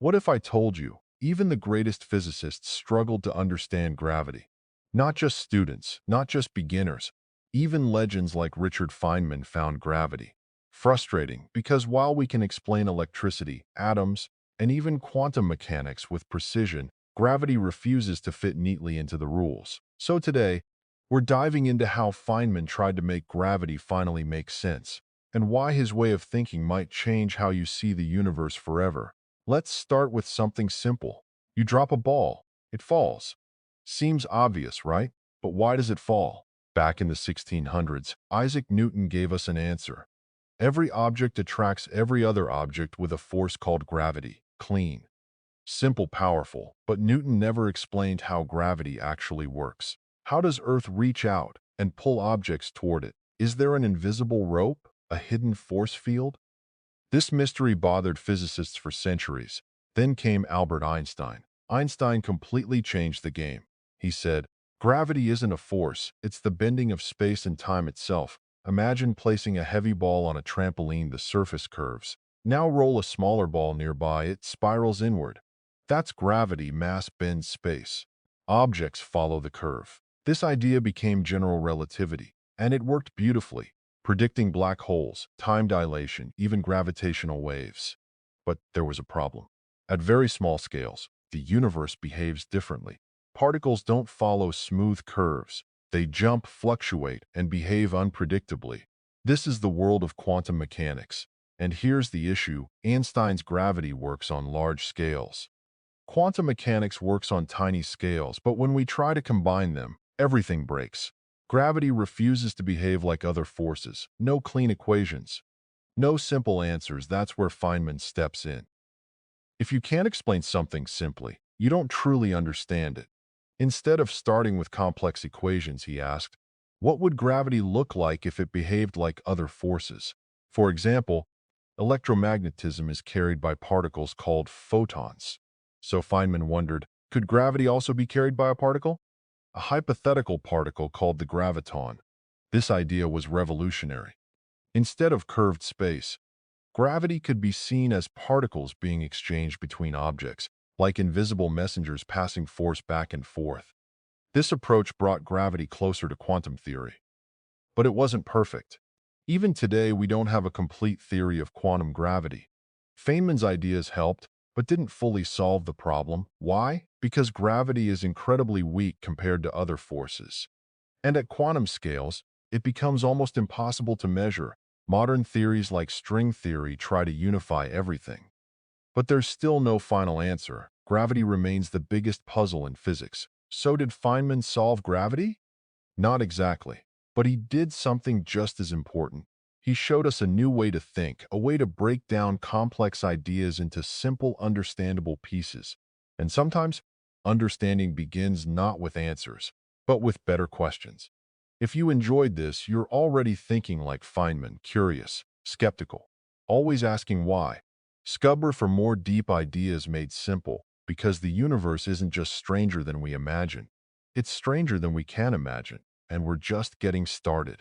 What if I told you even the greatest physicists struggled to understand gravity? Not just students, not just beginners, even legends like Richard Feynman found gravity frustrating because while we can explain electricity, atoms, and even quantum mechanics with precision, gravity refuses to fit neatly into the rules. So today, we're diving into how Feynman tried to make gravity finally make sense, and why his way of thinking might change how you see the universe forever. Let's start with something simple. You drop a ball, it falls. Seems obvious, right? But why does it fall? Back in the 1600s, Isaac Newton gave us an answer. Every object attracts every other object with a force called gravity. Clean. Simple, powerful, but Newton never explained how gravity actually works. How does Earth reach out and pull objects toward it? Is there an invisible rope, a hidden force field? This mystery bothered physicists for centuries. Then came Albert Einstein. Einstein completely changed the game. He said, gravity isn't a force, it's the bending of space and time itself. Imagine placing a heavy ball on a trampoline, the surface curves. Now roll a smaller ball nearby, it spirals inward. That's gravity, mass bends space. Objects follow the curve. This idea became general relativity, and it worked beautifully, predicting black holes, time dilation, even gravitational waves. But there was a problem. At very small scales, the universe behaves differently. Particles don't follow smooth curves. They jump, fluctuate, and behave unpredictably. This is the world of quantum mechanics. And here's the issue: Einstein's gravity works on large scales. Quantum mechanics works on tiny scales, but when we try to combine them, everything breaks. Gravity refuses to behave like other forces. No clean equations. No simple answers. That's where Feynman steps in. If you can't explain something simply, you don't truly understand it. Instead of starting with complex equations, he asked, what would gravity look like if it behaved like other forces? For example, electromagnetism is carried by particles called photons. So Feynman wondered, could gravity also be carried by a particle? A hypothetical particle called the graviton. This idea was revolutionary. Instead of curved space, gravity could be seen as particles being exchanged between objects, like invisible messengers passing force back and forth. This approach brought gravity closer to quantum theory. But it wasn't perfect. Even today, we don't have a complete theory of quantum gravity. Feynman's ideas helped, but didn't fully solve the problem. Why? Because gravity is incredibly weak compared to other forces. And at quantum scales, it becomes almost impossible to measure. Modern theories like string theory try to unify everything. But there's still no final answer. Gravity remains the biggest puzzle in physics. So did Feynman solve gravity? Not exactly. But he did something just as important. He showed us a new way to think, a way to break down complex ideas into simple, understandable pieces. And sometimes, understanding begins not with answers, but with better questions. If you enjoyed this, you're already thinking like Feynman, curious, skeptical, always asking why. Scubber for more deep ideas made simple, because the universe isn't just stranger than we imagine. It's stranger than we can imagine, and we're just getting started.